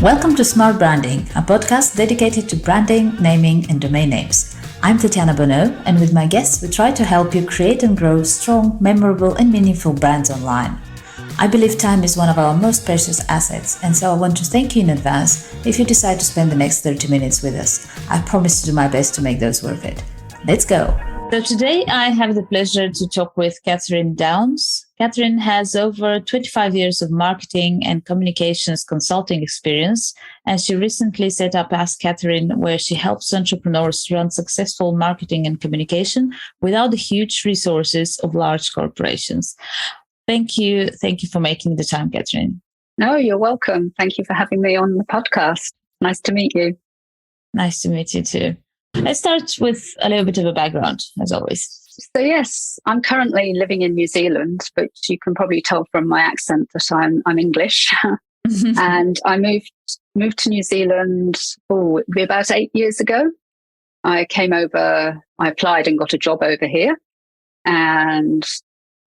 Welcome to Smart Branding, a podcast dedicated to branding, naming, and domain names. I'm Tatiana Bonneau, and with my guests, we try to help you create and grow strong, memorable, and meaningful brands online. I believe time is one of our most precious assets, and so I want to thank you in advance if you decide to spend the next 30 minutes with us. I promise to do my best to make those worth it. Let's go. So today I have the pleasure to talk with Catherine Downs. Catherine has over 25 years of marketing and communications consulting experience, and she recently set up AskCatherine, where she helps entrepreneurs run successful marketing and communication without the huge resources of large corporations. Thank you for making the time, Catherine. No, you're welcome. Thank you for having me on the podcast. Nice to meet you. Nice to meet you too. Let's start with a little bit of a background, as always. So yes, I'm currently living in New Zealand, but you can probably tell from my accent that I'm English. And I moved to New Zealand about 8 years ago. I came over, I applied and got a job over here. And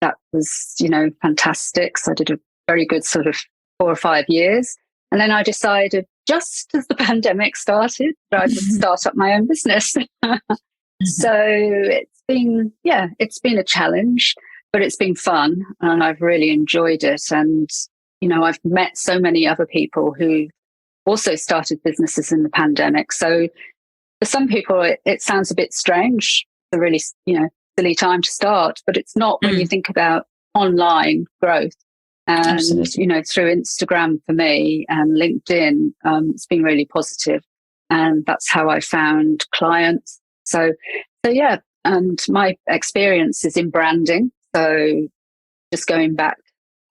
that was, fantastic. So I did a very good sort of 4 or 5 years. And then I decided, just as the pandemic started, that I would start up my own business. So it's been a challenge, but it's been fun and I've really enjoyed it. And, I've met so many other people who also started businesses in the pandemic. So for some people, it sounds a bit strange, a really, silly time to start, but it's not when you think about online growth. And, Absolutely. Through Instagram for me and LinkedIn, it's been really positive. And that's how I found clients. So yeah. And my experience is in branding. So just going back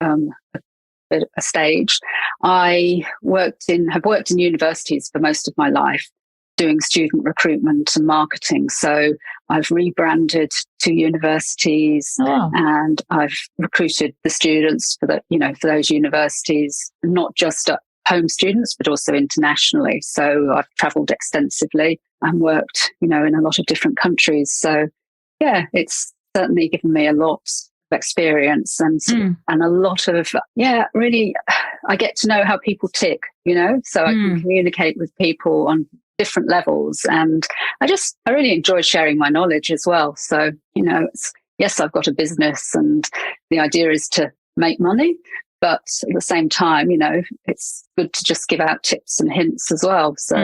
a stage, I have worked in universities for most of my life, doing student recruitment and marketing. So I've rebranded 2 universities and I've recruited the students for those universities, not just home students, but also internationally. So I've traveled extensively and worked, in a lot of different countries. So yeah, it's certainly given me a lot of experience and a lot of, really, I get to know how people tick, so I can communicate with people on different levels. And I really enjoy sharing my knowledge as well. So, yes, I've got a business and the idea is to make money, but at the same time, it's good to just give out tips and hints as well. So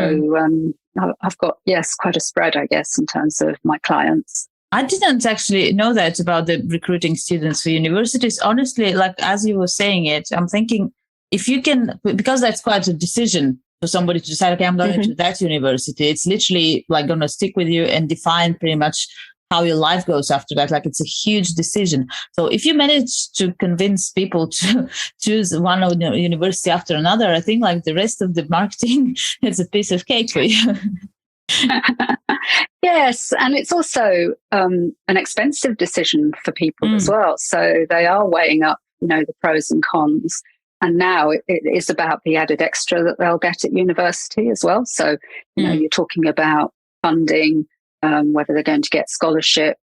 I've got, quite a spread, I guess, in terms of my clients. I didn't actually know that about the recruiting students for universities. Honestly, like as you were saying it, I'm thinking if you can, because that's quite a decision for somebody to decide, okay, I'm going to that university. It's literally like going to stick with you and define pretty much how your life goes after that. Like it's a huge decision. So if you manage to convince people to choose one university after another, I think like the rest of the marketing is a piece of cake for you. Yes, and it's also an expensive decision for people as well. So they are weighing up, the pros and cons. And now it is about the added extra that they'll get at university as well. So, you're talking about funding, whether they're going to get scholarships,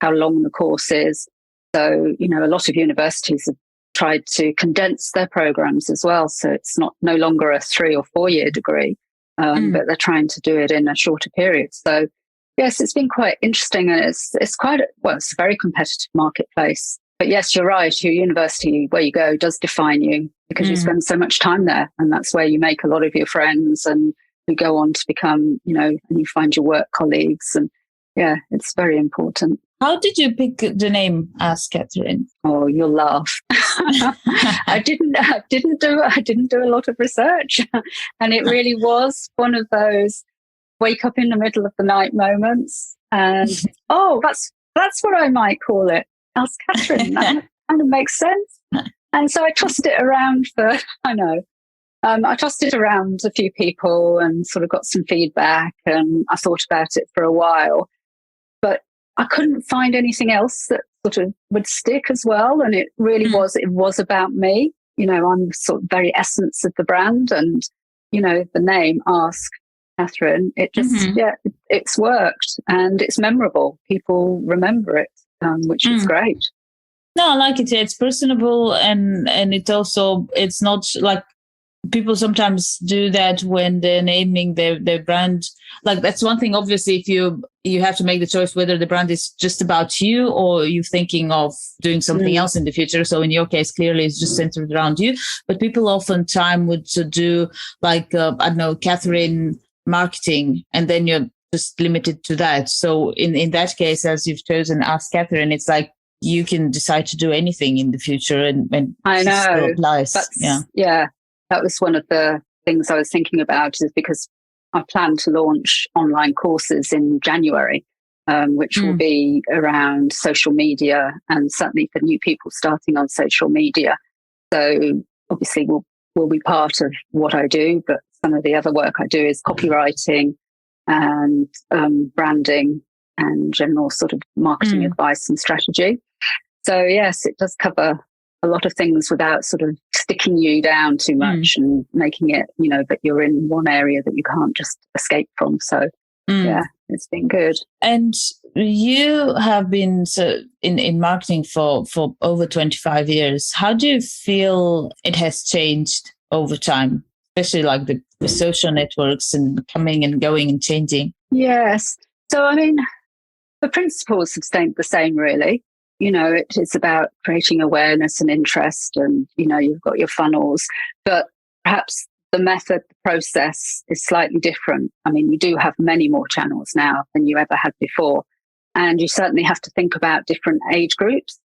how long the course is. So, a lot of universities have tried to condense their programs as well. So it's no longer a 3 or 4 year degree, but they're trying to do it in a shorter period. So yes, it's been quite interesting, and it's a very competitive marketplace. But yes, you're right. Your university, where you go, does define you because you spend so much time there, and that's where you make a lot of your friends, and you go on to become, and you find your work colleagues, and yeah, it's very important. How did you pick the name AskCatherine? Oh, you'll laugh. I didn't do a lot of research, and it really was one of those wake up in the middle of the night moments, and that's what I might call it. AskCatherine, that kind of makes sense. And so I tossed it around I tossed it around a few people and sort of got some feedback, and I thought about it for a while, but I couldn't find anything else that sort of would stick as well. And it really was about me. I'm sort of very essence of the brand, and, the name AskCatherine, it just, it's worked and it's memorable. People remember it. Which is great. No, I like it. It's personable, and it's not like people sometimes do that when they're naming their brand. Like that's one thing, obviously, if you have to make the choice whether the brand is just about you or you're thinking of doing something else in the future. So in your case, clearly it's just centered around you. But people oftentimes would do like, I don't know, Catherine marketing, and then you're just limited to that. So in that case, as you've chosen AskCatherine, it's like you can decide to do anything in the future, and I know. still applies. Yeah. That was one of the things I was thinking about, is because I plan to launch online courses in January, which will be around social media, and certainly for new people starting on social media. So obviously will be part of what I do, but some of the other work I do is copywriting and branding and general sort of marketing advice and strategy. So yes, it does cover a lot of things without sort of sticking you down too much and making it, that you're in one area that you can't just escape from. So yeah, it's been good. And you have been in marketing for over 25 years. How do you feel it has changed over time, especially like the social networks and coming and going and changing? Yes. So, I mean, the principles have stayed the same, really. It's about creating awareness and interest, and, you've got your funnels, but perhaps the method, the process is slightly different. I mean, you do have many more channels now than you ever had before. And you certainly have to think about different age groups.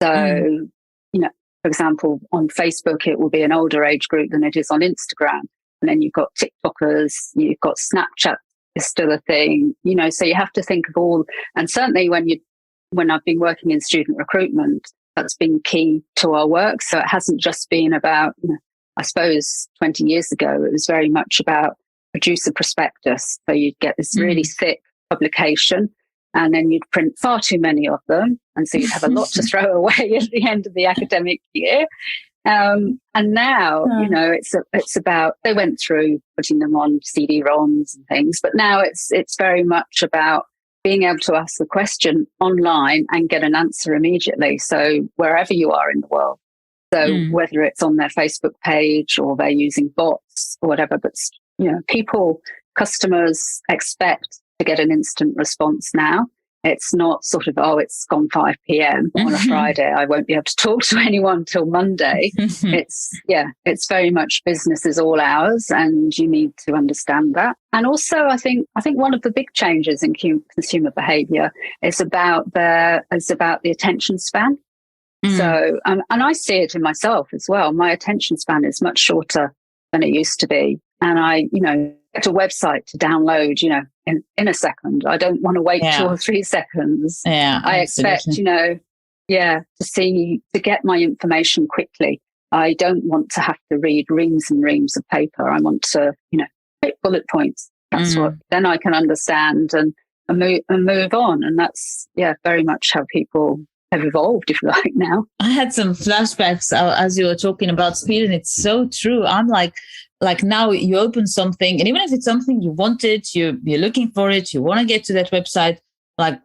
So, for example, on Facebook, it will be an older age group than it is on Instagram. And then you've got TikTokers, you've got Snapchat is still a thing, so you have to think of all. And certainly when I've been working in student recruitment, that's been key to our work. So it hasn't just been about, I suppose 20 years ago, it was very much about producer prospectus. So you'd get this really thick publication, and then you'd print far too many of them. And so you'd have a lot to throw away at the end of the academic year. And now, it's about, they went through putting them on CD-ROMs and things, but now it's very much about being able to ask the question online and get an answer immediately. So wherever you are in the world, so whether it's on their Facebook page or they're using bots or whatever, but customers expect to get an instant response now. It's not sort of, it's gone 5 p.m. on a Friday, I won't be able to talk to anyone till Monday. It's very much business is all hours, and you need to understand that. And also, I think one of the big changes in consumer behavior is about the attention span. So, and I see it in myself as well. My attention span is much shorter than it used to be. And I, get a website to download, in a second. I don't want to wait 2 or 3 seconds. Yeah, I expect, to get my information quickly. I don't want to have to read reams and reams of paper. I want to, pick bullet points. That's what, then I can understand and move on. And that's, very much how people have evolved, if you like, now. I had some flashbacks as you were talking about speed, and it's so true. I'm like now you open something, and even if it's something you wanted, you're looking for it, you want to get to that website, like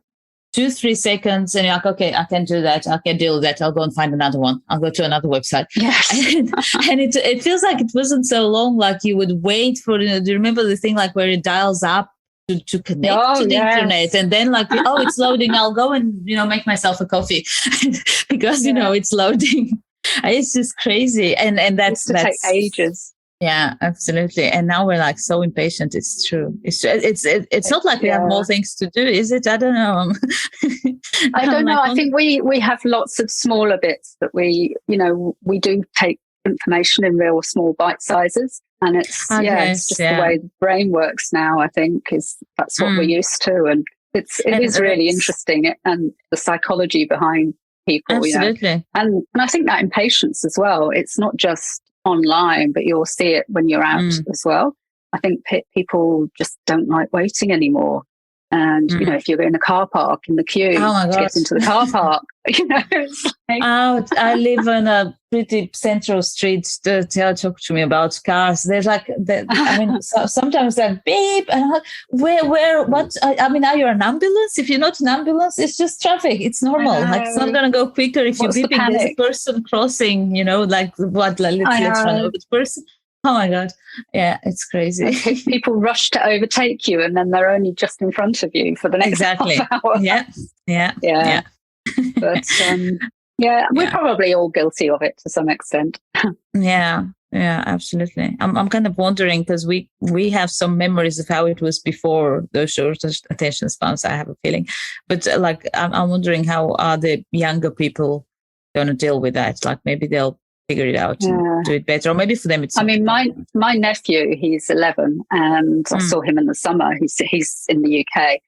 2-3 seconds, and you're like, okay, I can do that, I can deal with that, I'll go and find another one, I'll go to another website. Yes. and it feels like it wasn't so long, like you would wait for, do you remember the thing like where it dials up to connect to the internet, and then like, it's loading, I'll go and make myself a coffee because it's loading. It's just crazy, and that's take ages. Yeah, absolutely. And now we're like so impatient. It's true. It's not like we have more things to do, is it? I don't know. I don't know. I think we have lots of smaller bits that we do take information in real small bite sizes. And it's just the way the brain works now, I think, that's what we're used to. And it is really interesting, and the psychology behind people. Absolutely. And I think that impatience as well, it's not just online, but you'll see it when you're out as well. I think people just don't like waiting anymore. And, if you're in a car park in the queue to get into the car park, it's like... I live on a pretty central street. Talk to me about cars. There's sometimes like, beep, and I'm like, what? I mean, are you an ambulance? If you're not an ambulance, it's just traffic. It's normal. Like, it's not going to go quicker if you're beeping. There's a person crossing, let's run over the person. Oh my God. Yeah, it's crazy. People rush to overtake you and then they're only just in front of you for the next half hour. Yeah. But we're probably all guilty of it to some extent. Yeah, absolutely. I'm kind of wondering because we have some memories of how it was before those short attention spans, I have a feeling. But I'm wondering how are the younger people going to deal with that? Like maybe they'll figure it out and do it better, or maybe for them it's. I mean, my nephew, he's 11, and I saw him in the summer. He's in the UK,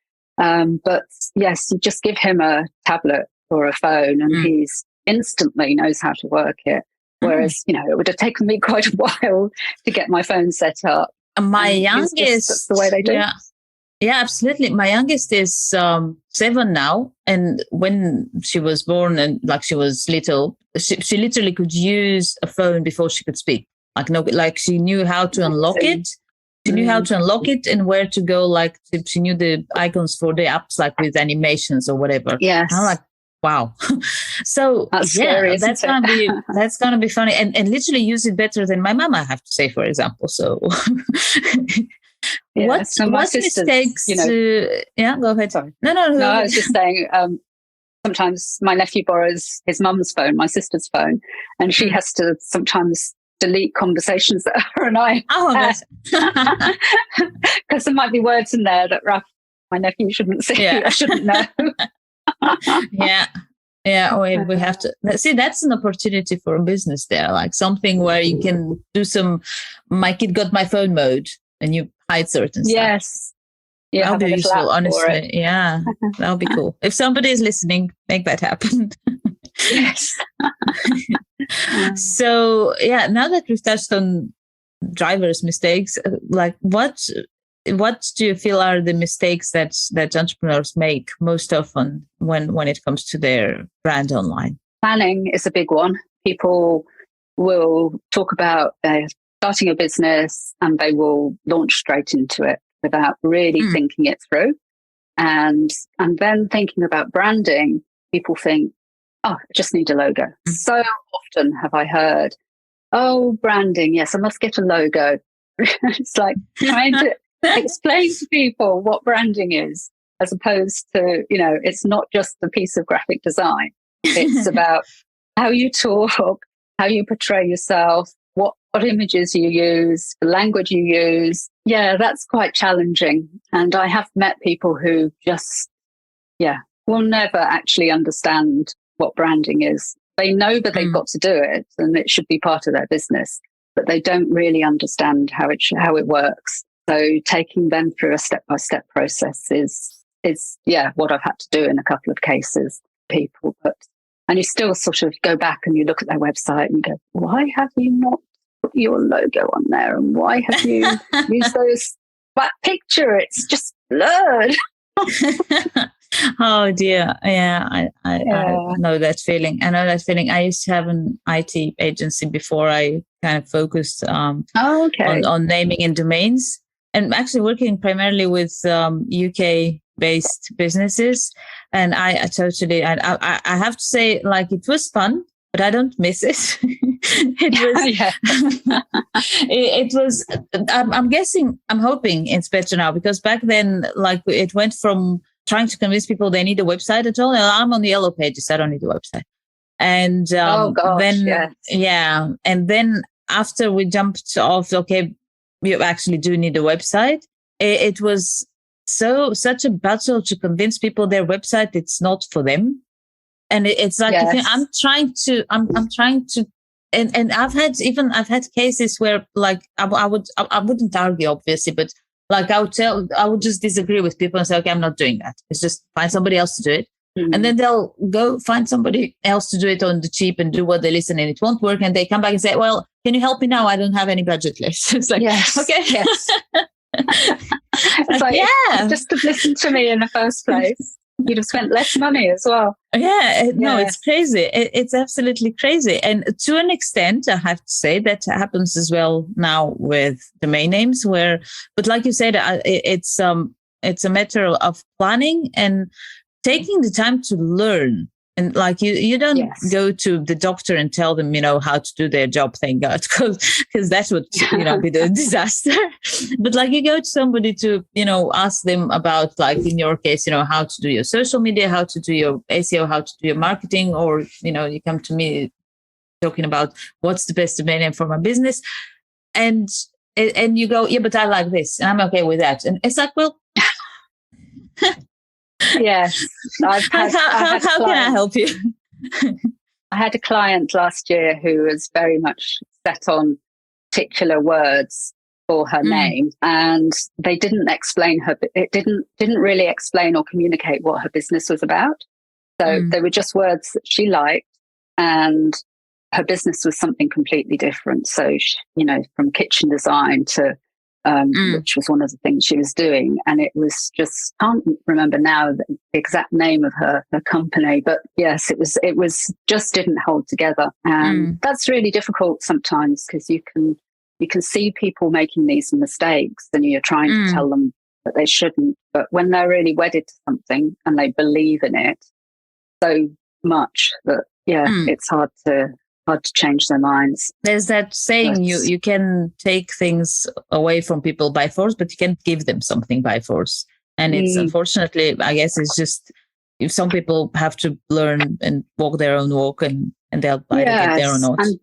but yes, you just give him a tablet or a phone, and he's instantly knows how to work it. Whereas it would have taken me quite a while to get my phone set up. My youngest, that's the way they do. Yeah, absolutely. My youngest is 7 now. And when she was born and she was little, she literally could use a phone before she could speak. She knew how to unlock it. She knew how to unlock it and where to go. She knew the icons for the apps, with animations or whatever. Yes. I'm like, wow. So that's scary, that's gonna be funny. And literally use it better than my mom, I have to say, for example. So what mistakes? Go ahead. Sorry. No. I was just saying. Sometimes my nephew borrows his mum's phone, my sister's phone, and she has to sometimes delete conversations that her and I had. Because there might be words in there that my nephew shouldn't see. I shouldn't know. We have to see. That's an opportunity for a business there, something where you can do some. My kid got my phone mode, and you hide certain stuff. Yes. Yeah, that'll be useful, honestly. Yeah, that'll be cool. If somebody is listening, make that happen. Yes. So, now that we've touched on drivers' mistakes, what do you feel are the mistakes that entrepreneurs make most often when it comes to their brand online? Planning is a big one. People will talk about starting a business and they will launch straight into it without really thinking it through. And then thinking about branding, people think, I just need a logo. So often have I heard, branding, yes, I must get a logo. It's like trying to explain to people what branding is, as opposed to, it's not just a piece of graphic design. It's about how you talk, how you portray yourself, what images you use, the language you use. Yeah, that's quite challenging. And I have met people who just, will never actually understand what branding is. They know that they've got to do it and it should be part of their business, but they don't really understand how it works. So taking them through a step-by-step process is what I've had to do in a couple of cases, people. And you still sort of go back and you look at their website and you go, why have you not put your logo on there? And why have you used that picture? It's just blurred. Oh dear. Yeah, I know that feeling. I used to have an IT agency before I kind of focused on naming and domains, and actually working primarily with UK based businesses. And I have to say, it was fun, but I don't miss it. It was, I'm hoping it's better now, because back then, it went from trying to convince people they need a website at all. I'm on the Yellow Pages, I don't need a website. And and then after we jumped off, you actually do need a website. It was such a battle to convince people their website, it's not for them. And it's I'm trying to, and I've had cases where I wouldn't argue, obviously, but I would just disagree with people and say, okay, I'm not doing that. It's just find somebody else to do it. Mm-hmm. And then they'll go find somebody else to do it on the cheap and do what they listen, and it won't work. And they come back and say, well, can you help me now? I don't have any budget left. It's like, yes. Okay. Yes. It's just to listen to me in the first place. You'd have spent less money as well. No, it's crazy. It's absolutely crazy. And to an extent, I have to say that happens as well now with domain names but like you said, it's a matter of planning and taking the time to learn And like you don't Yes. go to the doctor and tell them, how to do their job, thank God, because that would, be the disaster. But like you go to somebody to, ask them about, like in your case, how to do your social media, how to do your SEO, how to do your marketing, or, you come to me talking about what's the best domain name for my business. And you go, yeah, but I like this and I'm okay with that. And it's like, well, yes, how can I help you? I had a client last year who was very much set on particular words for her name, and they didn't explain it didn't really explain or communicate what her business was about. So they were just words that she liked, and her business was something completely different. So, from kitchen design to which was one of the things she was doing. And it was just, can't remember now the exact name of her company, but yes, it was just didn't hold together. And that's really difficult sometimes, because you can see people making these mistakes and you're trying to tell them that they shouldn't. But when they're really wedded to something and they believe in it so much that, it's hard to change their minds. There's that saying, you can take things away from people by force, but you can't give them something by force. And it's unfortunately, I guess it's just, if some people have to learn and walk their own walk, and they'll either get there or not. And,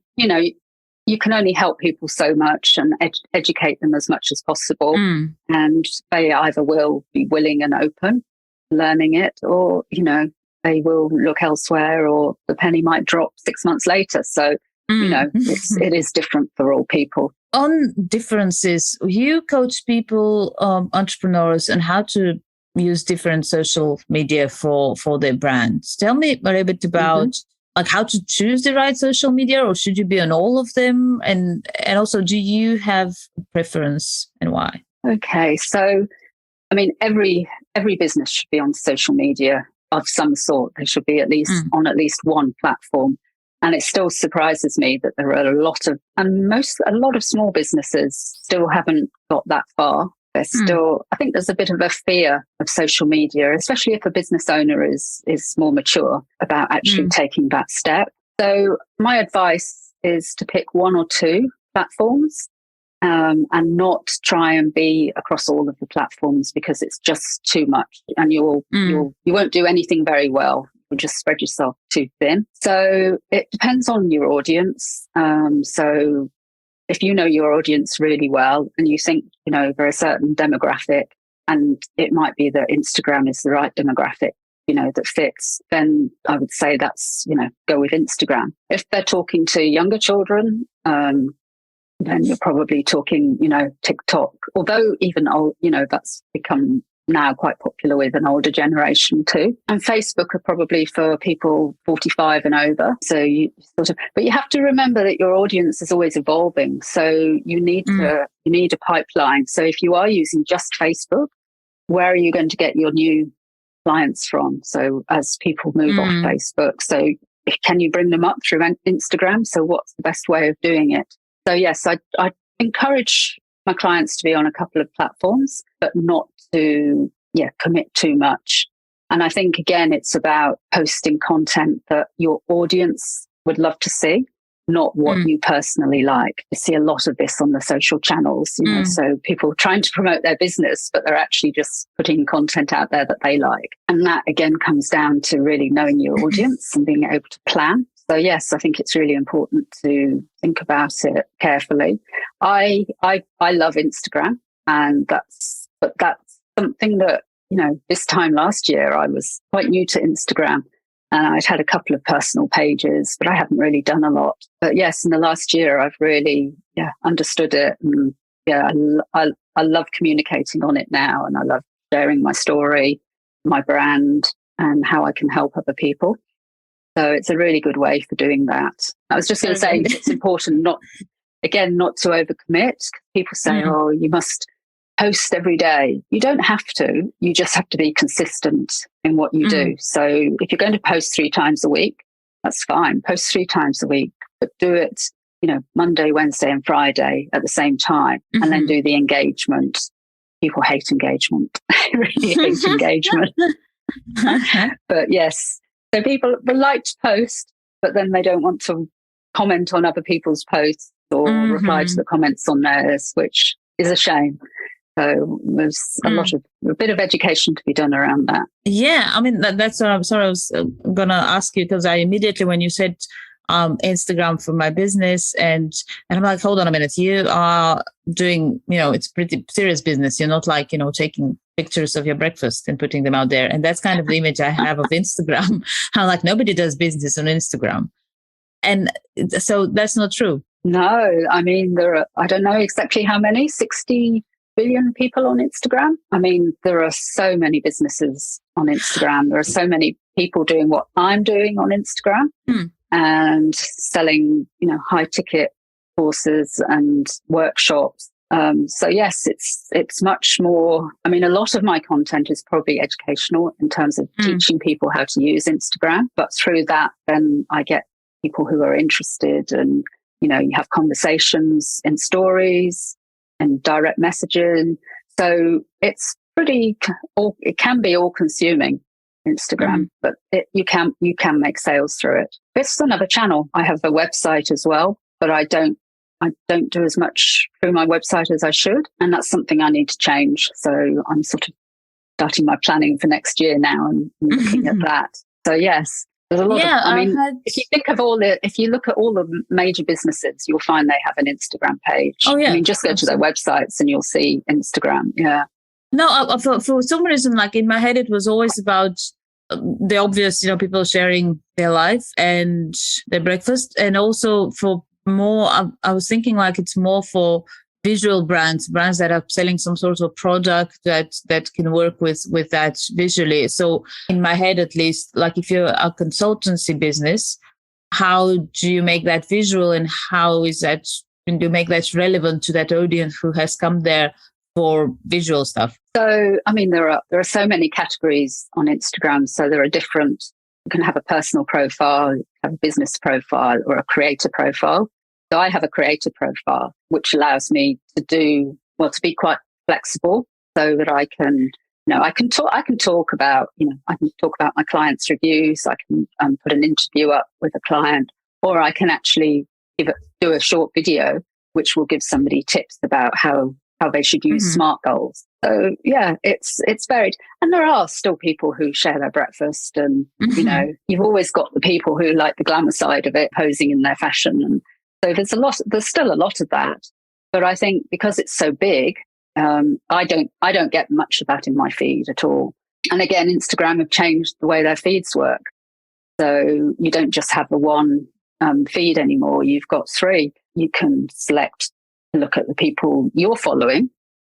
you can only help people so much and educate them as much as possible. And they either will be willing and open, learning it, or, they will look elsewhere, or the penny might drop 6 months later. So, it is different for all people. On differences, you coach people, entrepreneurs, on how to use different social media for their brands. Tell me a little bit about like how to choose the right social media, or should you be on all of them? And also, do you have a preference, and why? Okay. So, I mean, every business should be on social media of some sort. They should be at least on at least one platform. And it still surprises me that there are a lot of small businesses still haven't got that far. They're still, I think there's a bit of a fear of social media, especially if a business owner is more mature about actually taking that step. So my advice is to pick one or two platforms, and not try and be across all of the platforms, because it's just too much, and you won't do anything very well. You'll just spread yourself too thin. So it depends on your audience. So if you know your audience really well and you think, they're a certain demographic, and it might be that Instagram is the right demographic, that fits, then I would say that's, go with Instagram. If they're talking to younger children, then you're probably talking, TikTok, although even old, that's become now quite popular with an older generation too. And Facebook are probably for people 45 and over. So but you have to remember that your audience is always evolving. So you need a pipeline. So if you are using just Facebook, where are you going to get your new clients from? So as people move off Facebook, so can you bring them up through Instagram? So what's the best way of doing it? So yes, I encourage my clients to be on a couple of platforms, but not to commit too much. And I think, again, it's about posting content that your audience would love to see, not what you personally like. You see a lot of this on the social channels, so people trying to promote their business, but they're actually just putting content out there that they like. And that, again, comes down to really knowing your audience and being able to plan. So yes, I think it's really important to think about it carefully. I love Instagram, and that's something that, this time last year I was quite new to Instagram, and I'd had a couple of personal pages, but I hadn't really done a lot. But yes, in the last year I've really understood it, and I love communicating on it now, and I love sharing my story, my brand, and how I can help other people. So it's a really good way for doing that. I was just going to say it's important not to overcommit. People say, oh, you must post every day. You don't have to. You just have to be consistent in what you do. So if you're going to post 3 times a week, that's fine. Post 3 times a week, but do it, Monday, Wednesday and Friday at the same time, and then do the engagement. People hate engagement. They really hate engagement. But yes, So people will like to post, but then they don't want to comment on other people's posts or reply to the comments on theirs, which is a shame. So there's a bit of education to be done around that. Yeah, I mean, that's what I was going to ask you, because I immediately, when you said Instagram for my business, and I'm like, hold on a minute, you are doing, it's pretty serious business. You're not like, taking pictures of your breakfast and putting them out there. And that's kind of the image I have of Instagram. I'm like, nobody does business on Instagram. And so that's not true. No, I mean, there are, I don't know exactly how many, 60 billion people on Instagram. I mean, there are so many businesses on Instagram. There are so many people doing what I'm doing on Instagram and selling, high ticket courses and workshops. So yes, it's much more. I mean, a lot of my content is probably educational in terms of teaching people how to use Instagram. But through that, then I get people who are interested, and you have conversations in stories and direct messaging. So it's it can be all consuming, Instagram, but you can make sales through it. It's another channel. I have a website as well, but I don't do as much through my website as I should. And that's something I need to change. So I'm sort of starting my planning for next year now and looking at that. So yes, there's a lot if you look at all the major businesses, you'll find they have an Instagram page. Oh, yeah. I mean, just go to their websites and you'll see Instagram. Yeah. No, for some reason, like in my head, it was always about the obvious, people sharing their life and their breakfast. And also for more, I was thinking like it's more for visual brands that are selling some sort of product that can work with that visually. So in my head, at least, like if you're a consultancy business, how do you make that visual, and how do you make that relevant to that audience who has come there for visual stuff? So, I mean, there are so many categories on Instagram. So there are different, you can have a personal profile, you have a business profile, or a creator profile. So I have a creator profile, which allows me to be quite flexible, so that I can talk about my clients' reviews. I can put an interview up with a client, or I can actually do a short video, which will give somebody tips about how they should use SMART goals. So yeah, it's varied. And there are still people who share their breakfast, and you've always got the people who like the glamour side of it, posing in their fashion. And so there's still a lot of that. But I think because it's so big, I don't get much of that in my feed at all. And again, Instagram have changed the way their feeds work. So you don't just have the one feed anymore. You've got 3. You can select to look at the people you're following.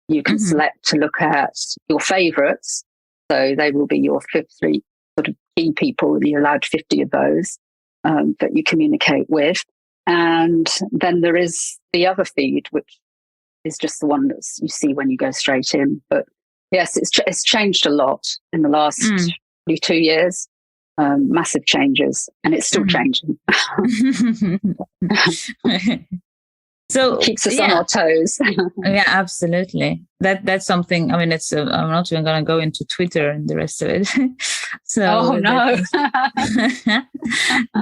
You can select to look at your favorites. So they will be your 3 sort of key people. You're allowed 50 of those that you communicate with. And then there is the other feed, which is just the one that you see when you go straight in. But yes, it's changed a lot in the last 2 years. Massive changes, and it's still changing. So keeps us on our toes. Yeah, absolutely. That's something. I mean, it's. I'm not even going to go into Twitter and the rest of it. So no,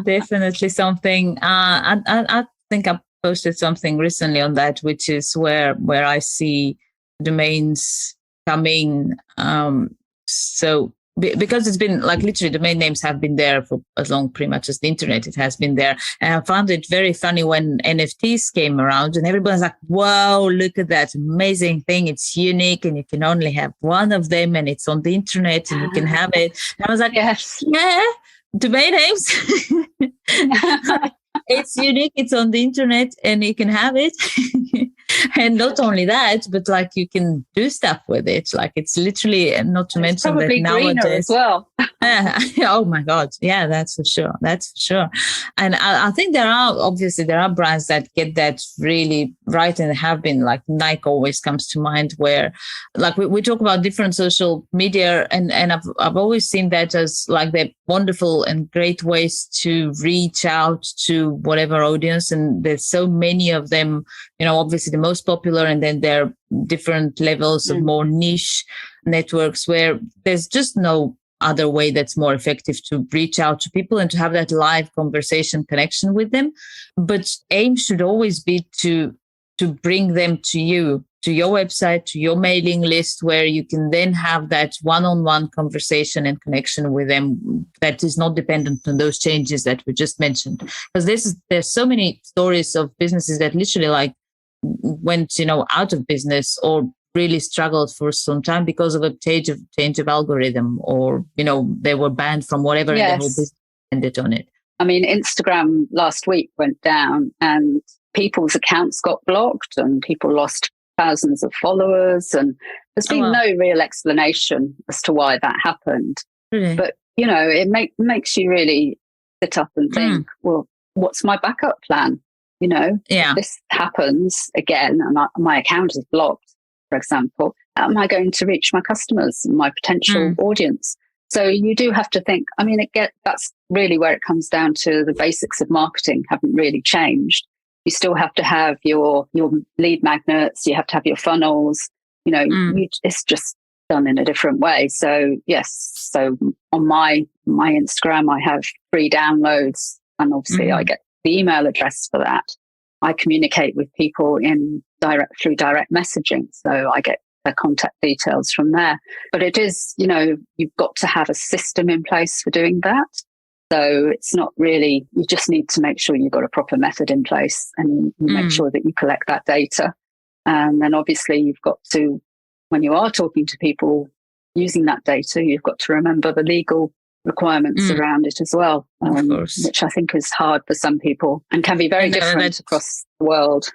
definitely something. I think I posted something recently on that, which is where I see domains coming. So because it's been like literally domain names have been there for as long pretty much as the internet, it has been there. And I found it very funny when NFTs came around and everybody's like, whoa, look at that amazing thing. It's unique and you can only have one of them and it's on the internet and you can have it. And I was like, yes, yeah, domain names. It's unique. It's on the internet and you can have it. And not only that, but like you can do stuff with it. Like it's literally, not to mention that nowadays as well. Oh my God. Yeah, that's for sure. That's for sure. And I think there are brands that get that really right and have been, like Nike always comes to mind, where like we talk about different social media and I've always seen that as like they're wonderful and great ways to reach out to whatever audience. And there's so many of them, obviously the most popular, and then there are different levels of more niche networks where there's just no other way that's more effective to reach out to people and to have that live conversation connection with them. But aim should always be to bring them to you, to your website, to your mailing list, where you can then have that one-on-one conversation and connection with them that is not dependent on those changes that we just mentioned. Because there's so many stories of businesses that literally like went, out of business or really struggled for some time because of a change of algorithm, or, they were banned from whatever and the whole business ended on it. I mean, Instagram last week went down and people's accounts got blocked and people lost thousands of followers, and there's been no real explanation as to why that happened. Really? But it makes you really sit up and think, well, what's my backup plan? If this happens again and my account is blocked, for example, how am I going to reach my customers and my potential audience? So you do have to think, I mean, that's really where it comes down to. The basics of marketing haven't really changed. You still have to have your lead magnets. You have to have your funnels. It's just done in a different way. So yes, so on my Instagram, I have free downloads, and obviously I get the email address for that. I communicate with people through direct messaging, so I get their contact details from there. But it is, you've got to have a system in place for doing that. So it's not really, you just need to make sure you've got a proper method in place and make sure that you collect that data. And then obviously you've got to, when you are talking to people using that data, you've got to remember the legal requirements around it as well, which I think is hard for some people and can be very different across the world.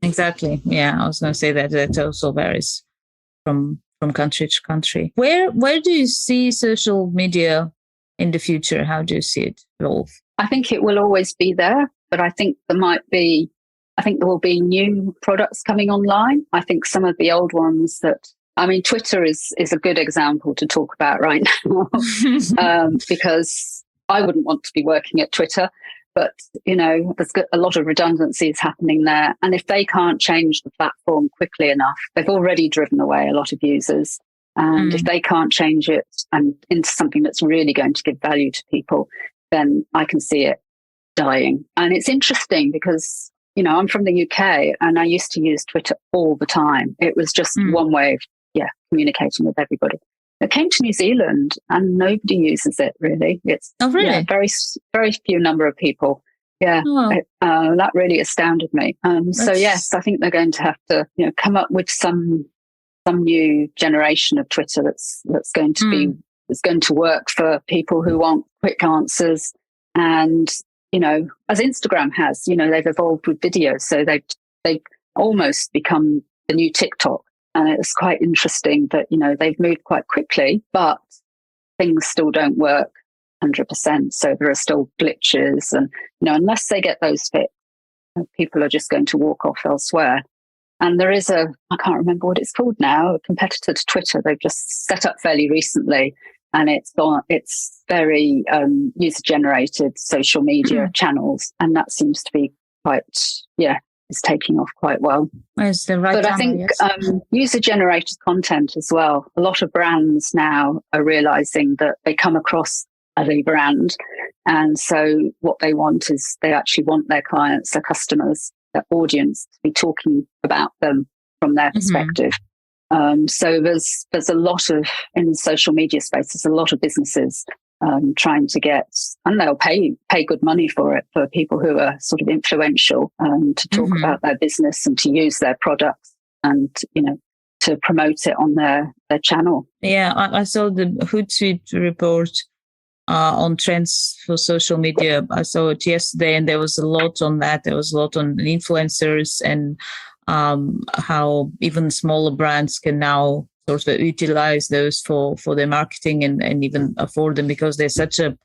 Exactly. Yeah, I was going to say that also varies from country to country. Where do you see social media in the future? How do you see it evolve? I think it will always be there, but I think there will be new products coming online. I think some of the old ones Twitter is a good example to talk about right now, because I wouldn't want to be working at Twitter, but, there's a lot of redundancies happening there. And if they can't change the platform quickly enough, they've already driven away a lot of users. And if they can't change it and into something that's really going to give value to people, then I can see it dying. And it's interesting because, I'm from the UK and I used to use Twitter all the time. It was just one way of communicating with everybody. It came to New Zealand and nobody uses it really. It's very, very few number of people. Yeah, that really astounded me. So yes, I think they're going to have to, come up with some new generation of Twitter that's going to work for people who want quick answers. And as Instagram has, they've evolved with videos, so they've almost become the new TikTok. And it's quite interesting that they've moved quite quickly, but things still don't work 100%. So there are still glitches, and unless they get those fixed, people are just going to walk off elsewhere. And there is I can't remember what it's called now, a competitor to Twitter. They've just set up fairly recently, and it's very user-generated social media channels, and that seems to be quite, it's taking off quite well. It's the right but I think user-generated content as well. A lot of brands now are realizing that they come across as a brand, and so what they want is they actually want their clients, their customers, their audience to be talking about them from their perspective. So there's a lot of, in the social media space, there's a lot of businesses trying to get, and they'll pay good money for it, for people who are sort of influential to talk about their business and to use their products and, to promote it on their channel. Yeah, I saw the Hootsuite report on trends for social media. I saw it yesterday, and there was a lot on that. There was a lot on influencers and how even smaller brands can now sort of utilize those for their marketing and even afford them, because there's such a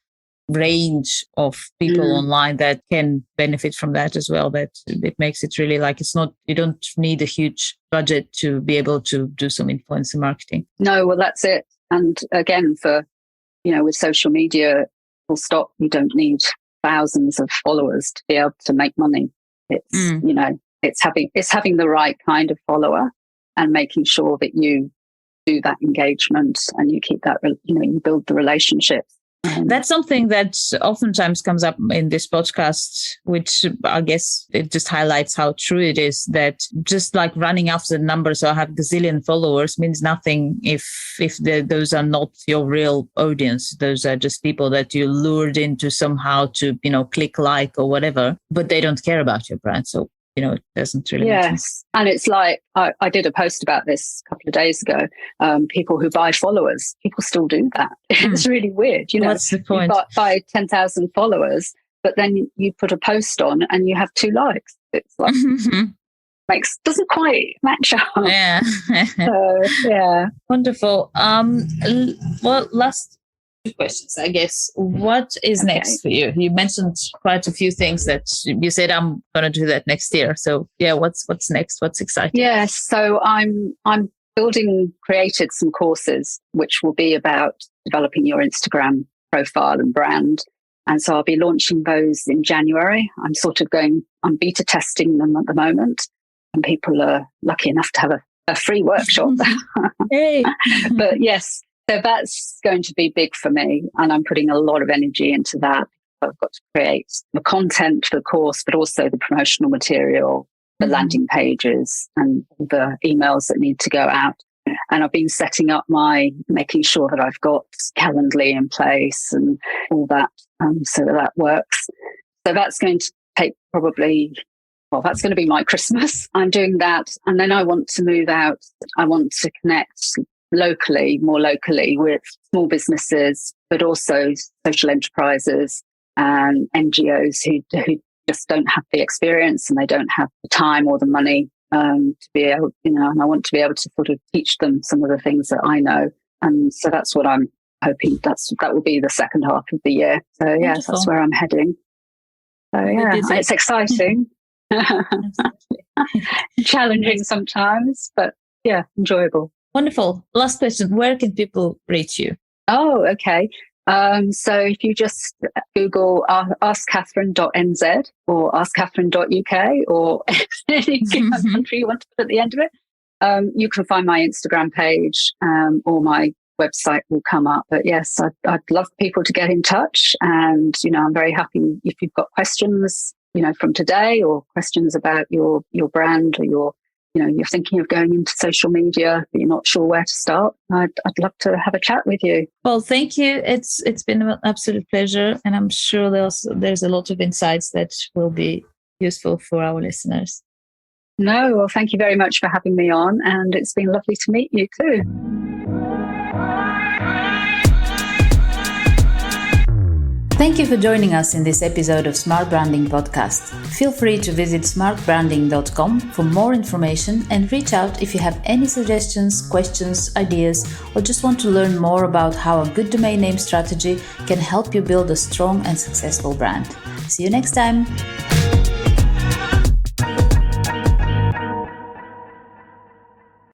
range of people online that can benefit from that as well, that it makes it really you don't need a huge budget to be able to do some influencer marketing. No, well, that's it. And again, for, with social media, full stop, you don't need thousands of followers to be able to make money. It's, it's having the right kind of follower and making sure that you do that engagement and you keep that, you build the relationships. That's something that oftentimes comes up in this podcast, which I guess it just highlights how true it is, that just like running after the numbers or have gazillion followers means nothing if those are not your real audience. Those are just people that you lured into somehow to, click like or whatever, but they don't care about your brand. So it doesn't really make sense. And it's like, I did a post about this a couple of days ago. People who buy followers, people still do that. It's really weird. What's the point? You buy 10,000 followers, but then you put a post on and you have 2 likes. It's like, doesn't quite match up. Yeah. So, yeah. Wonderful. Well, last 2 questions, I guess. What is next for you? You mentioned quite a few things that you said, I'm going to do that next year. So yeah, what's next? What's exciting? Yes. So I'm created some courses, which will be about developing your Instagram profile and brand. And so I'll be launching those in January. I'm beta testing them at the moment, and people are lucky enough to have a free workshop. Hey. But yes, so that's going to be big for me, and I'm putting a lot of energy into that. I've got to create the content for the course, but also the promotional material, the landing pages and the emails that need to go out. And I've been making sure that I've got Calendly in place and all that, so that works. So that's going to take that's going to be my Christmas. I'm doing that. And then I want to move out. I want to connect more locally with small businesses, but also social enterprises and NGOs who just don't have the experience and they don't have the time or the money to be able, and I want to be able to sort of teach them some of the things that I know. And so that's what I'm hoping that will be the second half of the year. So yeah, that's where I'm heading. So yeah, it's exciting. Challenging sometimes, but yeah, enjoyable. Wonderful. Last question. Where can people reach you? Oh, okay. So if you just Google AskCatherine.nz or AskCatherine.uk or any country you want to put at the end of it, you can find my Instagram page or my website will come up. But yes, I'd love people to get in touch. And, I'm very happy if you've got questions, from today or questions about your brand or you're thinking of going into social media, but you're not sure where to start. I'd love to have a chat with you. Well, thank you. It's been an absolute pleasure. And I'm sure there's a lot of insights that will be useful for our listeners. No, well, thank you very much for having me on. And it's been lovely to meet you too. Thank you for joining us in this episode of Smart Branding Podcast. Feel free to visit smartbranding.com for more information and reach out if you have any suggestions, questions, ideas, or just want to learn more about how a good domain name strategy can help you build a strong and successful brand. See you next time.